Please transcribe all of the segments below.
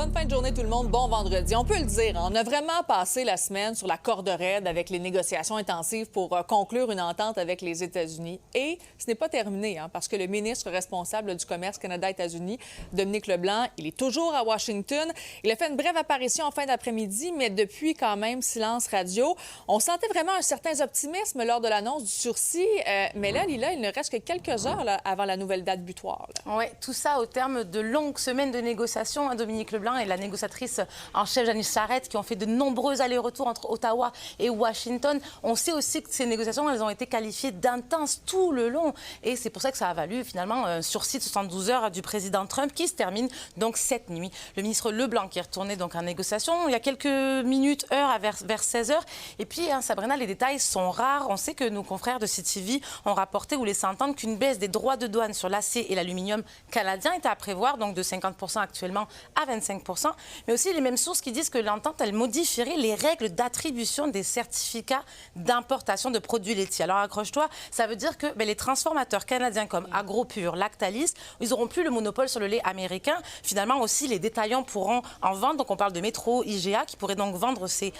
bonne fin de journée tout le monde, bon vendredi. On peut le dire, on a vraiment passé la semaine sur la corde raide avec les négociations intensives pour conclure une entente avec les États-Unis. Et ce n'est pas terminé, parce que le ministre responsable du commerce Canada-États-Unis, Dominique Leblanc, il est toujours à Washington. Il a fait une brève apparition en fin d'après-midi, mais depuis quand même silence radio. On sentait vraiment un certain optimisme lors de l'annonce du sursis, mais là, Lila, il ne reste que quelques heures avant la nouvelle date butoir. Oui, tout ça au terme de longues semaines de négociations. Dominique Leblanc et la négociatrice en chef Janice Charette qui ont fait de nombreux allers-retours entre Ottawa et Washington. On sait aussi que ces négociations, elles ont été qualifiées d'intenses tout le long. Et c'est pour ça que ça a valu finalement un sursis de 72 heures du président Trump qui se termine donc cette nuit. Le ministre Leblanc qui est retourné donc en négociation il y a quelques minutes, heures, vers 16 heures. Et puis, Sabrina, les détails sont rares. On sait que nos confrères de CTV ont rapporté ou laissé entendre qu'une baisse des droits de douane sur l'acier et l'aluminium canadien était à prévoir, donc de 50 actuellement à 25 mais aussi les mêmes sources qui disent que l'entente, elle modifierait les règles d'attribution des certificats d'importation de produits laitiers. Alors, accroche-toi, ça veut dire que les transformateurs canadiens comme AgroPure, Lactalis, ils n'auront plus le monopole sur le lait américain. Finalement, aussi, les détaillants pourront en vendre. Donc, on parle de Métro, IGA, qui pourraient donc vendre ces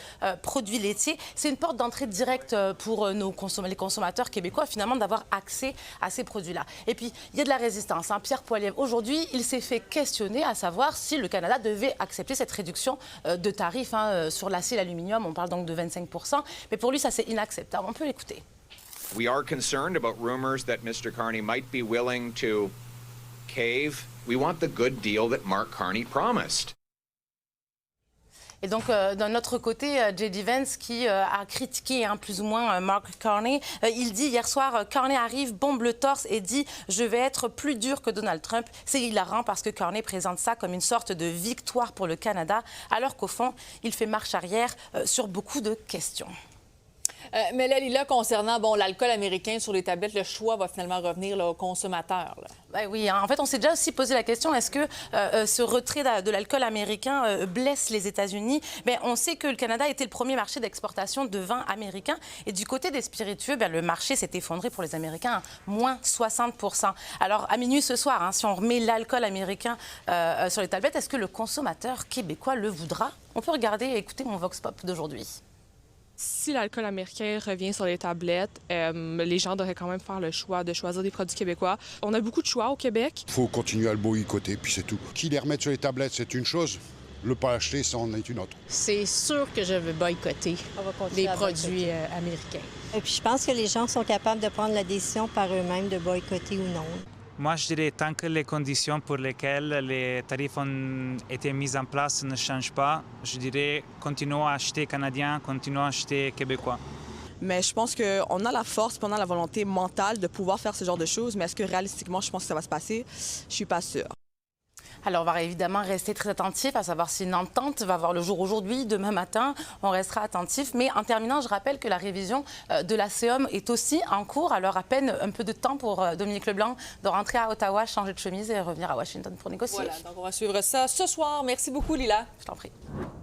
produits laitiers. C'est une porte d'entrée directe pour les consommateurs québécois, finalement, d'avoir accès à ces produits-là. Et puis, il y a de la résistance. Pierre Poilievre, aujourd'hui, il s'est fait questionner à savoir si le Canada devait accepter cette réduction de tarifs sur l'acier et l'aluminium. On parle donc de 25 mais pour lui, ça, c'est inacceptable. On peut l'écouter. We are concerned about rumors that Mr. Carney might be willing to cave. We want the good deal that Mark Carney promised. Et donc, d'un autre côté, J.D. Vance qui a critiqué plus ou moins Mark Carney, il dit hier soir, Carney arrive, bombe le torse et dit « Je vais être plus dur que Donald Trump ». C'est hilarant parce que Carney présente ça comme une sorte de victoire pour le Canada, alors qu'au fond, il fait marche arrière sur beaucoup de questions. Mais là, Lila, concernant l'alcool américain sur les tablettes, le choix va finalement revenir aux consommateurs. Ben oui, en fait, on s'est déjà aussi posé la question, est-ce que ce retrait de l'alcool américain blesse les États-Unis? On sait que le Canada était le premier marché d'exportation de vin américain. Et du côté des spiritueux, le marché s'est effondré pour les Américains à moins 60 Alors, à minuit ce soir, si on remet l'alcool américain sur les tablettes, est-ce que le consommateur québécois le voudra? On peut regarder et écouter mon Vox Pop d'aujourd'hui. Si l'alcool américain revient sur les tablettes, les gens devraient quand même faire le choix de choisir des produits québécois. On a beaucoup de choix au Québec. Il faut continuer à le boycotter, puis c'est tout. Qui les remettre sur les tablettes, c'est une chose. Le pas acheter, ça en est une autre. C'est sûr que je veux boycotter les produits américains. Et puis je pense que les gens sont capables de prendre la décision par eux-mêmes de boycotter ou non. Moi, je dirais tant que les conditions pour lesquelles les tarifs ont été mis en place ne changent pas, je dirais continuons à acheter canadien, continuons à acheter québécois. Mais je pense qu'on a la force, on a la volonté mentale de pouvoir faire ce genre de choses, mais est-ce que réalistiquement, je pense que ça va se passer? Je suis pas sûre. Alors, on va évidemment rester très attentif à savoir si une entente va voir le jour aujourd'hui, demain matin. On restera attentif. Mais en terminant, je rappelle que la révision de l'ACEOM est aussi en cours. Alors, à peine un peu de temps pour Dominique Leblanc de rentrer à Ottawa, changer de chemise et revenir à Washington pour négocier. Voilà, donc on va suivre ça ce soir. Merci beaucoup, Lila. Je t'en prie.